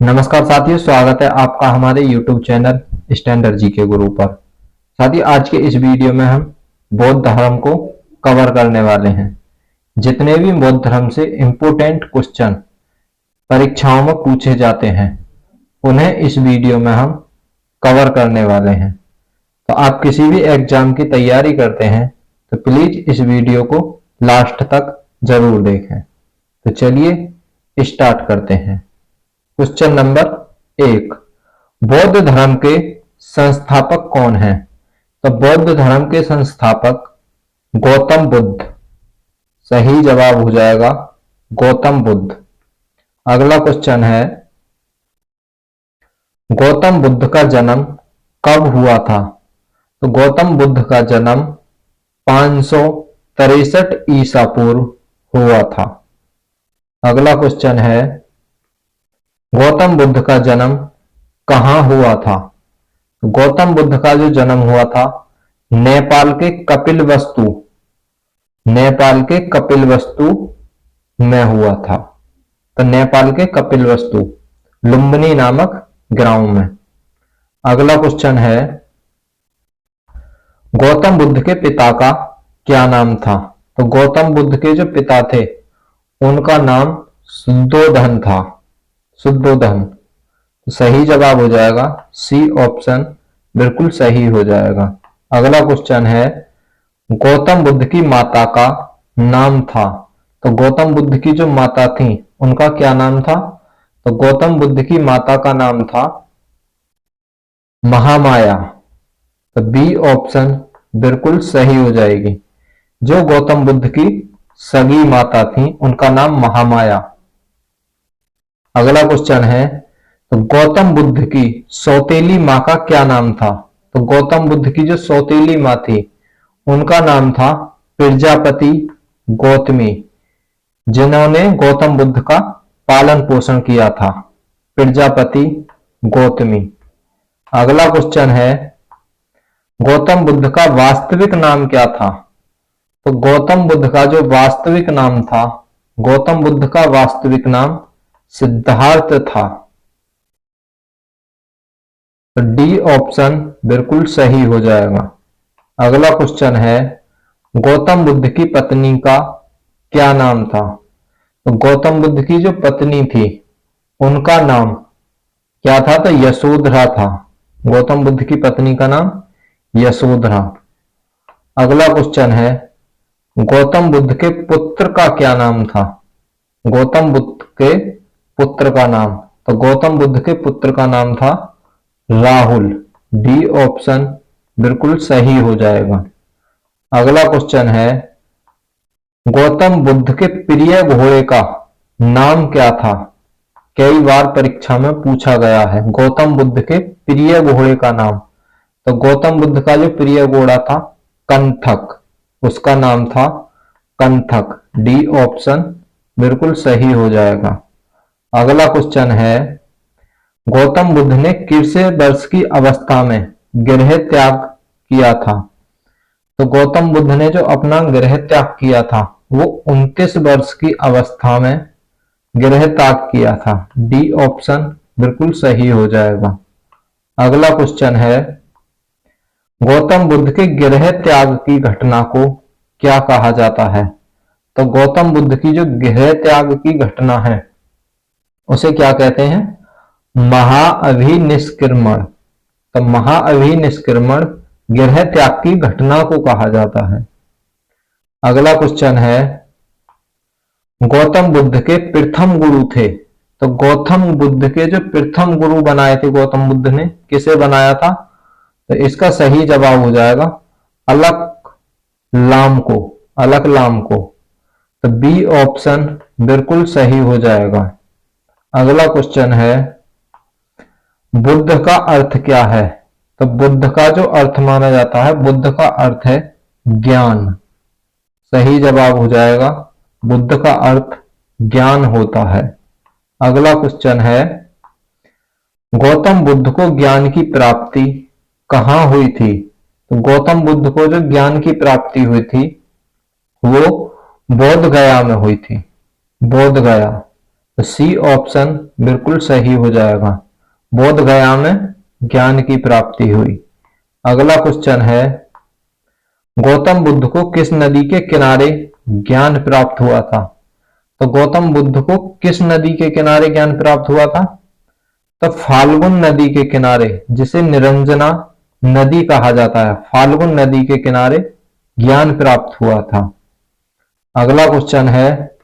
नमस्कार साथियों, स्वागत है आपका हमारे YouTube चैनल स्टैंडर्ड जी के गुरु पर। साथियों, आज के इस वीडियो में हम बौद्ध धर्म को कवर करने वाले हैं। जितने भी बौद्ध धर्म से इम्पोर्टेंट क्वेश्चन परीक्षाओं में पूछे जाते हैं उन्हें इस वीडियो में हम कवर करने वाले हैं। तो आप किसी भी एग्जाम की तैयारी करते हैं तो प्लीज इस वीडियो को लास्ट तक जरूर देखें। तो चलिए स्टार्ट करते हैं। क्वेश्चन नंबर 1, बौद्ध धर्म के संस्थापक कौन हैं? तो बौद्ध धर्म के संस्थापक गौतम बुद्ध। सही जवाब हो जाएगा गौतम बुद्ध। अगला क्वेश्चन है, गौतम बुद्ध का जन्म कब हुआ था? तो गौतम बुद्ध का जन्म 563 ईसा पूर्व हुआ था। अगला क्वेश्चन है, गौतम बुद्ध का जन्म कहाँ हुआ था? तो गौतम बुद्ध का जो जन्म हुआ था नेपाल के कपिलवस्तु में हुआ था। तो नेपाल के कपिलवस्तु लुम्बिनी नामक ग्राम में। अगला क्वेश्चन है, गौतम बुद्ध के पिता का क्या नाम था? तो गौतम बुद्ध के जो पिता थे उनका नाम शुद्धोधन था। शुद्धोधन। सही जवाब हो जाएगा सी ऑप्शन, बिल्कुल सही हो जाएगा। अगला क्वेश्चन है, गौतम बुद्ध की माता का नाम था? तो गौतम बुद्ध की जो माता थी उनका क्या नाम था? तो गौतम बुद्ध की माता का नाम था महामाया। तो बी ऑप्शन बिल्कुल सही हो जाएगी। जो गौतम बुद्ध की सगी माता थी उनका नाम महामाया। अगला क्वेश्चन है, तो गौतम बुद्ध की सौतेली माँ का क्या नाम था? तो गौतम बुद्ध की जो सौतेली माँ थी उनका नाम था प्रजापति गौतमी, जिन्होंने गौतम बुद्ध का पालन पोषण किया था। प्रजापति गौतमी। अगला क्वेश्चन है, गौतम बुद्ध का वास्तविक नाम क्या था? तो गौतम बुद्ध का जो वास्तविक नाम था, गौतम बुद्ध का वास्तविक नाम सिद्धार्थ था। तो डी ऑप्शन बिल्कुल सही हो जाएगा। अगला क्वेश्चन है, गौतम बुद्ध की पत्नी का क्या नाम था? तो गौतम बुद्ध की जो पत्नी थी उनका नाम क्या था? तो यशोधरा था। गौतम बुद्ध की पत्नी का नाम यशोधरा। अगला क्वेश्चन है, गौतम बुद्ध के पुत्र का क्या नाम था? गौतम बुद्ध के पुत्र का नाम, तो गौतम बुद्ध के पुत्र का नाम था राहुल। डी ऑप्शन बिल्कुल सही हो जाएगा। अगला क्वेश्चन है, गौतम बुद्ध के प्रिय घोड़े का नाम क्या था? कई बार परीक्षा में पूछा गया है गौतम बुद्ध के प्रिय घोड़े का नाम। तो गौतम बुद्ध का जो प्रिय घोड़ा था कंथक, उसका नाम था कंथक। डी ऑप्शन बिल्कुल सही हो जाएगा। अगला क्वेश्चन है, गौतम बुद्ध ने कितने वर्ष की अवस्था में गृह त्याग किया था? तो गौतम बुद्ध ने जो अपना गृह त्याग किया था वो 29 वर्ष की अवस्था में गृह त्याग किया था। डी ऑप्शन बिल्कुल सही हो जाएगा। अगला क्वेश्चन है, गौतम बुद्ध के गृह त्याग की घटना को क्या कहा जाता है? तो गौतम बुद्ध की जो गृह त्याग की घटना है उसे क्या कहते हैं? महाअभिनिष्क्रमण। तो महाअभिनिष्क्रमण गृह त्याग की घटना को कहा जाता है। अगला क्वेश्चन है, गौतम बुद्ध के प्रथम गुरु थे? तो गौतम बुद्ध के जो प्रथम गुरु बनाए थे गौतम बुद्ध ने, किसे बनाया था? तो इसका सही जवाब हो जाएगा अलक लाम को। अलक लाम को। तो बी ऑप्शन बिल्कुल सही हो जाएगा। अगला क्वेश्चन है, बुद्ध का अर्थ क्या है? तो बुद्ध का जो अर्थ माना जाता है, बुद्ध का अर्थ है ज्ञान। सही जवाब हो जाएगा, बुद्ध का अर्थ ज्ञान होता है। अगला क्वेश्चन है, गौतम बुद्ध को ज्ञान की प्राप्ति कहाँ हुई थी? तो गौतम बुद्ध को जो ज्ञान की प्राप्ति हुई थी वो बोध गया में हुई थी। बोध गया। तो सी ऑप्शन बिल्कुल सही हो जाएगा। बोध गया में ज्ञान की प्राप्ति हुई। अगला क्वेश्चन है, गौतम बुद्ध को किस नदी के किनारे ज्ञान प्राप्त हुआ था? तो गौतम बुद्ध को किस नदी के किनारे ज्ञान प्राप्त हुआ था? तो फाल्गुन नदी के किनारे, जिसे निरंजना नदी कहा जाता है, फाल्गुन नदी के किनारे ज्ञान प्राप्त हुआ था। अगला क्वेश्चन है,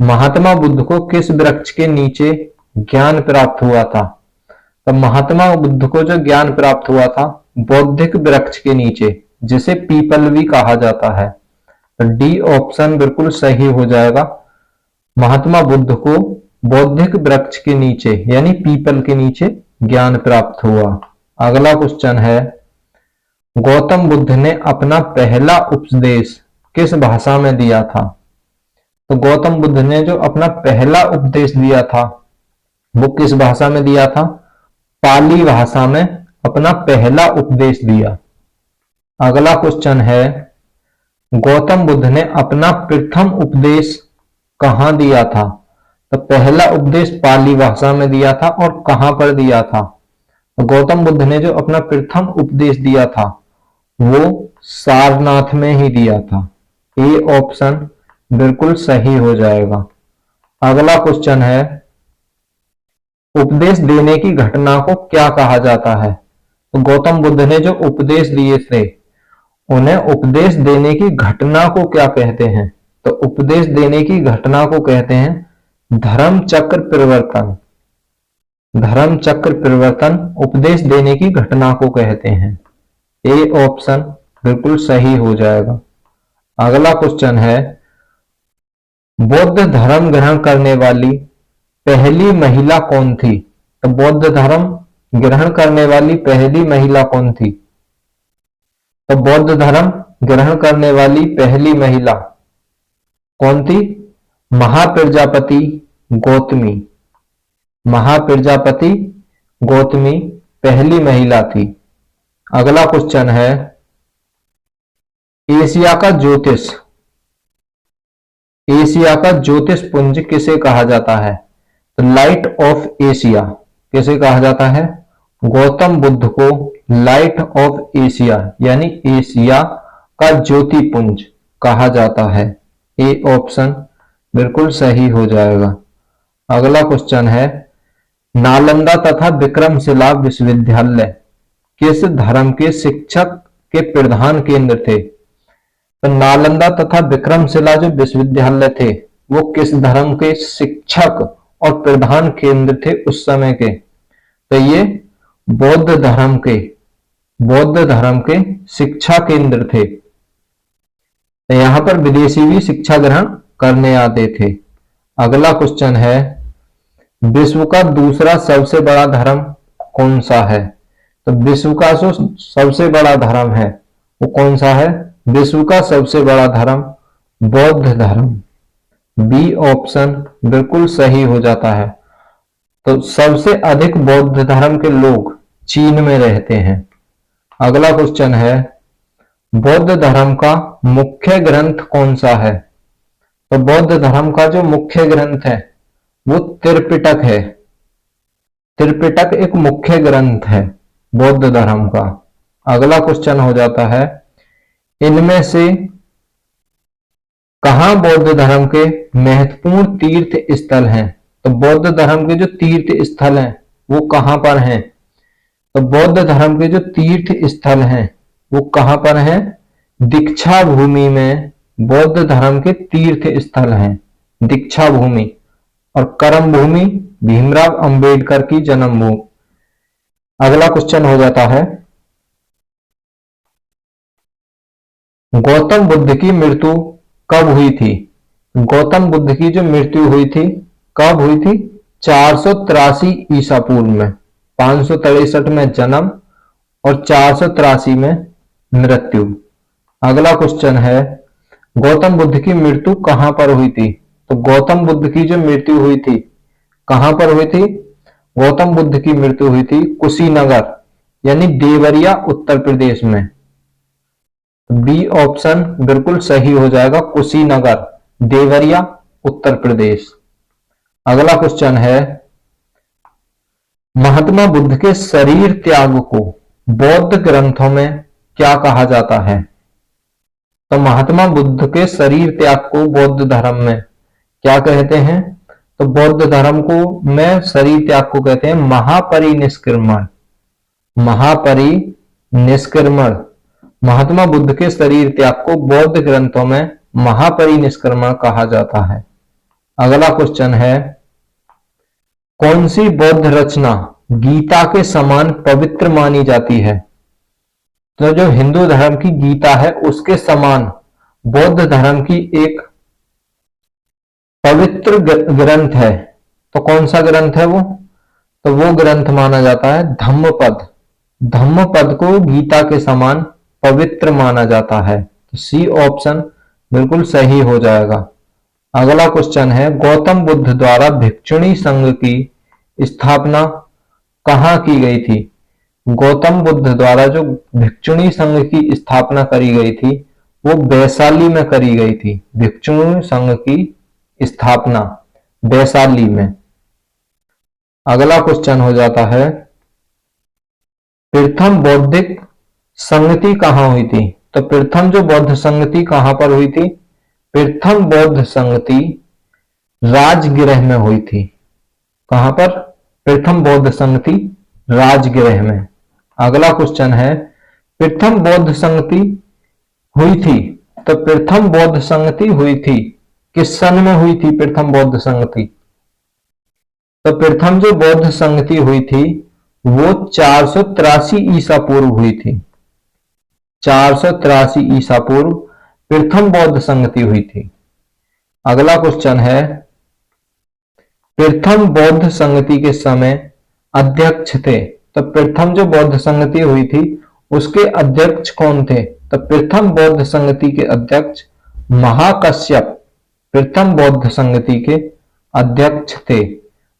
महात्मा बुद्ध को किस वृक्ष के नीचे ज्ञान प्राप्त हुआ था? तो महात्मा बुद्ध को जो ज्ञान प्राप्त हुआ था, बौद्धिक वृक्ष के नीचे, जिसे पीपल भी कहा जाता है। तो डी ऑप्शन बिल्कुल सही हो जाएगा। महात्मा बुद्ध को बौद्धिक वृक्ष के नीचे यानी पीपल के नीचे ज्ञान प्राप्त हुआ। अगला क्वेश्चन है, गौतम बुद्ध ने अपना पहला उपदेश किस भाषा में दिया था? तो गौतम बुद्ध ने जो अपना पहला उपदेश दिया था वो किस भाषा में दिया था? पाली भाषा में अपना पहला उपदेश दिया। अगला क्वेश्चन है, गौतम बुद्ध ने अपना प्रथम उपदेश कहां दिया था? तो पहला उपदेश पाली भाषा में दिया था और कहां पर दिया था? तो गौतम बुद्ध ने जो अपना प्रथम उपदेश दिया था वो सारनाथ में ही दिया था। ए ऑप्शन बिल्कुल सही हो जाएगा। अगला क्वेश्चन है, उपदेश देने की घटना को क्या कहा जाता है? तो गौतम बुद्ध ने जो उपदेश दिए थे उन्हें उपदेश देने की घटना को क्या कहते हैं? तो उपदेश देने की घटना को कहते हैं धर्म चक्र परिवर्तन। धर्म चक्र परिवर्तन उपदेश देने की घटना को कहते हैं। ए ऑप्शन बिल्कुल सही हो जाएगा। अगला क्वेश्चन है, बौद्ध धर्म ग्रहण करने वाली पहली महिला कौन थी? तो बौद्ध धर्म ग्रहण करने वाली पहली महिला कौन थी? तो बौद्ध धर्म ग्रहण करने वाली पहली महिला कौन थी? महाप्रजापति गौतमी। महाप्रजापति गौतमी पहली महिला थी। अगला क्वेश्चन है, एशिया का ज्योतिष पुंज किसे कहा जाता है? तो लाइट ऑफ एशिया किसे कहा जाता है? गौतम बुद्ध को लाइट ऑफ एशिया यानी एशिया का ज्योति पुंज कहा जाता है। ए ऑप्शन बिल्कुल सही हो जाएगा। अगला क्वेश्चन है, नालंदा तथा विक्रमशिला विश्वविद्यालय किस धर्म के शिक्षक के प्रधान केंद्र थे? तो नालंदा तथा विक्रमशिला जो विश्वविद्यालय थे वो किस धर्म के शिक्षक और प्रधान केंद्र थे उस समय के? तो ये बौद्ध धर्म के शिक्षा केंद्र थे। तो यहां पर विदेशी भी शिक्षा ग्रहण करने आते थे। अगला क्वेश्चन है, विश्व का दूसरा सबसे बड़ा धर्म कौन सा है? तो विश्व का जो सबसे बड़ा धर्म है वो कौन सा है? विश्व का सबसे बड़ा धर्म बौद्ध धर्म। बी ऑप्शन बिल्कुल सही हो जाता है। तो सबसे अधिक बौद्ध धर्म के लोग चीन में रहते हैं। अगला क्वेश्चन है, बौद्ध धर्म का मुख्य ग्रंथ कौन सा है? तो बौद्ध धर्म का जो मुख्य ग्रंथ है वो त्रिपिटक है। त्रिपिटक एक मुख्य ग्रंथ है बौद्ध धर्म का। अगला क्वेश्चन हो जाता है, इनमें से कहां बौद्ध धर्म के महत्वपूर्ण तीर्थ स्थल हैं? तो बौद्ध धर्म के जो तीर्थ स्थल हैं वो कहां पर हैं? तो बौद्ध धर्म के जो तीर्थ स्थल हैं वो कहां पर हैं? दीक्षा भूमि में बौद्ध धर्म के तीर्थ स्थल हैं। दीक्षा भूमि और कर्म भूमि भीमराव अंबेडकर की जन्मभूमि। अगला क्वेश्चन हो जाता है, गौतम बुद्ध की मृत्यु कब हुई थी? गौतम बुद्ध की जो मृत्यु हुई थी कब हुई थी? 483 ईसा पूर्व में। 563 में जन्म और 483 में मृत्यु। अगला क्वेश्चन है, गौतम बुद्ध की मृत्यु कहां पर हुई थी? तो गौतम बुद्ध की जो मृत्यु हुई थी कहां पर हुई थी? गौतम बुद्ध की मृत्यु हुई थी कुशीनगर यानी देवरिया उत्तर प्रदेश में। बी ऑप्शन बिल्कुल सही हो जाएगा, कुशीनगर देवरिया उत्तर प्रदेश। अगला क्वेश्चन है, महात्मा बुद्ध के शरीर त्याग को बौद्ध ग्रंथों में क्या कहा जाता है? तो महात्मा बुद्ध के शरीर त्याग को बौद्ध धर्म में क्या कहते हैं? तो बौद्ध धर्म को में शरीर त्याग को कहते हैं महापरिनिष्क्रमण। महापरिनिष्क्रमण। महात्मा बुद्ध के शरीर त्याग को बौद्ध ग्रंथों में महापरिनिष्क्रमण कहा जाता है। अगला क्वेश्चन है, कौन सी बौद्ध रचना गीता के समान पवित्र मानी जाती है? तो जो हिंदू धर्म की गीता है उसके समान बौद्ध धर्म की एक पवित्र ग्रंथ है, तो कौन सा ग्रंथ है वो? तो वो ग्रंथ माना जाता है धम्मपद। धम्मपद को गीता के समान पवित्र माना जाता है। तो सी ऑप्शन बिल्कुल सही हो जाएगा। अगला क्वेश्चन है, गौतम बुद्ध द्वारा भिक्षुणी संघ की स्थापना कहाँ की गई थी? गौतम बुद्ध द्वारा जो भिक्षुणी संघ की स्थापना करी गई थी वो वैशाली में करी गई थी। भिक्षुणी संघ की स्थापना वैशाली में। अगला क्वेश्चन हो जाता है, प्रथम बौद्धिक संगति कहाँ हुई थी? तो प्रथम जो बौद्ध संगति कहां पर हुई थी? प्रथम बौद्ध संगति राजगृह में हुई थी। कहां पर? प्रथम बौद्ध संगति राजगृह में। अगला क्वेश्चन है, प्रथम बौद्ध संगति हुई थी, तो प्रथम बौद्ध संगति हुई थी किस सन में हुई थी? प्रथम बौद्ध संगति, तो प्रथम जो बौद्ध संगति हुई थी वो 483 ईसा पूर्व हुई थी। 483 ईसा पूर्व प्रथम बौद्ध संगति हुई थी। अगला क्वेश्चन है, प्रथम बौद्ध संगति के समय अध्यक्ष थे, तो प्रथम जो बौद्ध संगति हुई थी उसके अध्यक्ष कौन थे? तो प्रथम बौद्ध संगति के अध्यक्ष महाकश्यप। प्रथम बौद्ध संगति के अध्यक्ष थे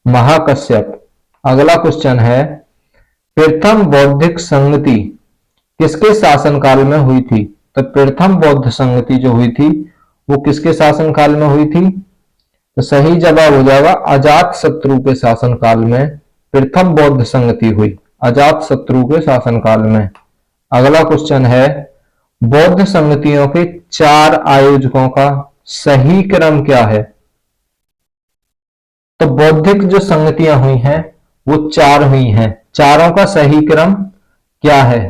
महाकश्यप। अगला क्वेश्चन है, प्रथम बौद्धिक संगति किसके शासनकाल में हुई थी? तो प्रथम बौद्ध संगति जो हुई थी वो किसके शासनकाल में हुई थी? तो सही जवाब हो जाएगा अजात शत्रु के शासनकाल में प्रथम बौद्ध संगति हुई। अजात शत्रु के शासनकाल में। अगला क्वेश्चन है, बौद्ध संगतियों के 4 आयोजकों का सही क्रम क्या है? तो बौद्धिक जो संगतियां हुई हैं वो 4 हुई हैं। चारों का सही क्रम क्या है?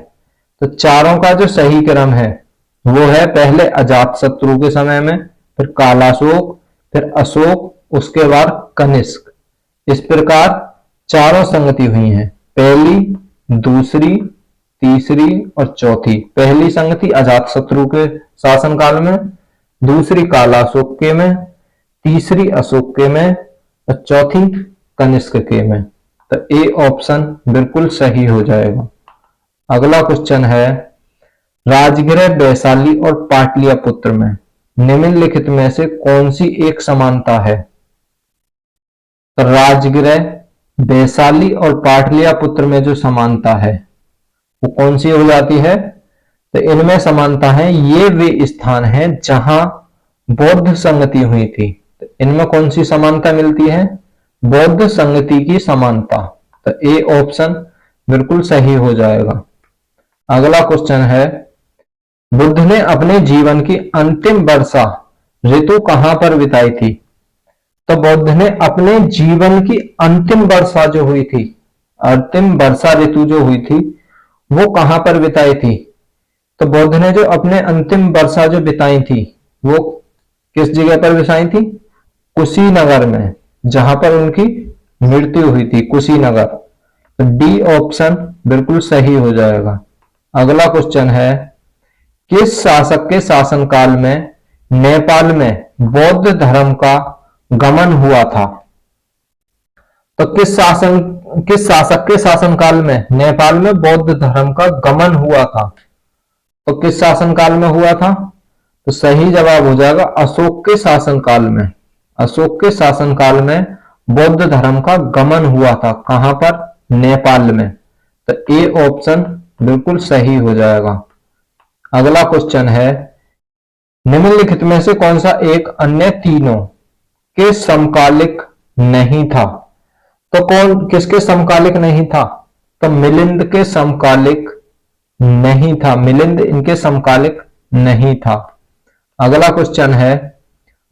तो चारों का जो सही क्रम है वो है, पहले अजात शत्रु के समय में, फिर कालाशोक, फिर अशोक, उसके बाद कनिष्क। इस प्रकार चारों संगति हुई हैं, पहली, दूसरी, तीसरी और चौथी। पहली संगति अजात शत्रु के शासनकाल में, दूसरी कालाशोक के में, तीसरी अशोक के में और चौथी कनिष्क के में। तो ए ऑप्शन बिल्कुल सही हो जाएगा। अगला क्वेश्चन है, राजगृह, वैशाली और पाटलिपुत्र में निम्नलिखित में से कौन सी एक समानता है? तो राजगृह, वैशाली और पाटलिपुत्र में जो समानता है वो कौन सी हो जाती है? तो इनमें समानता है, ये वे स्थान हैं जहां बौद्ध संगति हुई थी। तो इनमें कौन सी समानता मिलती है? बौद्ध संगति की समानता। तो ए ऑप्शन बिल्कुल सही हो जाएगा। अगला क्वेश्चन है, बुद्ध ने अपने जीवन की अंतिम वर्षा ऋतु कहां पर बिताई थी? तो बुद्ध ने अपने जीवन की अंतिम वर्षा जो हुई थी, अंतिम वर्षा ऋतु जो हुई थी वो कहां पर बिताई थी? तो बुद्ध ने जो अपने अंतिम वर्षा जो बिताई थी वो किस जगह पर बिताई थी? कुशीनगर में, जहां पर उनकी मृत्यु हुई थी, कुशीनगर। तो डी ऑप्शन बिल्कुल सही हो जाएगा। अगला क्वेश्चन है, किस शासक के शासनकाल में नेपाल में बौद्ध धर्म का गमन हुआ था? तो किस शासक के शासनकाल में नेपाल में बौद्ध धर्म का गमन हुआ था? तो किस शासनकाल में हुआ था? तो सही जवाब हो जाएगा अशोक के शासनकाल में। अशोक के शासनकाल में बौद्ध धर्म का गमन हुआ था। कहां पर? नेपाल में। तो ए ऑप्शन बिल्कुल सही हो जाएगा। अगला क्वेश्चन है, निम्नलिखित में से कौन सा एक अन्य तीनों के समकालिक नहीं था। तो कौन किसके समकालिक नहीं था? तो मिलिंद के समकालिक नहीं था, मिलिंद इनके समकालिक नहीं था। अगला क्वेश्चन है,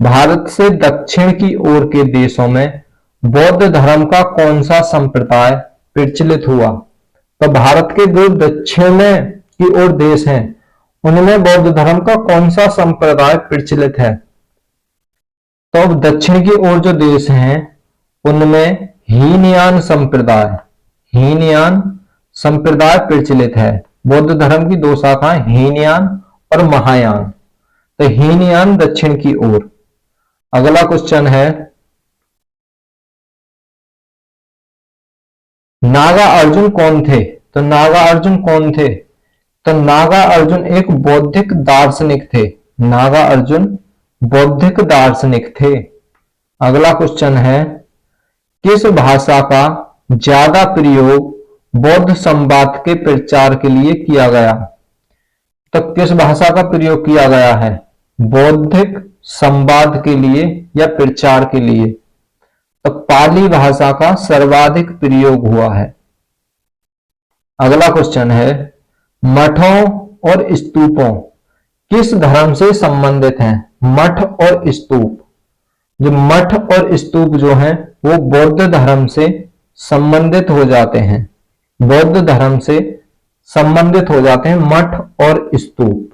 भारत से दक्षिण की ओर के देशों में बौद्ध धर्म का कौन सा संप्रदाय प्रचलित हुआ? तो भारत के जो दक्षिण में की ओर देश हैं उनमें बौद्ध धर्म का कौन सा संप्रदाय प्रचलित है? तो दक्षिण की ओर जो देश हैं उनमें हीनयान संप्रदाय प्रचलित है। बौद्ध धर्म की दो शाखाएं हीनयान और महायान। तो हीनयान दक्षिण की ओर। अगला क्वेश्चन है, नागा अर्जुन कौन थे? तो नागा अर्जुन कौन थे? तो नागा अर्जुन एक बौद्धिक दार्शनिक थे। नागा अर्जुन बौद्धिक दार्शनिक थे। अगला क्वेश्चन है, किस भाषा का ज्यादा प्रयोग बौद्ध संवाद के प्रचार के लिए किया गया? तो किस भाषा का प्रयोग किया गया है बौद्धिक संवाद के लिए या प्रचार के लिए? तो पाली भाषा का सर्वाधिक प्रयोग हुआ है। अगला क्वेश्चन है, मठों और स्तूपों किस धर्म से संबंधित हैं? मठ और स्तूप, जो मठ और स्तूप जो हैं वो बौद्ध धर्म से संबंधित हो जाते हैं। बौद्ध धर्म से संबंधित हो जाते हैं मठ और स्तूप।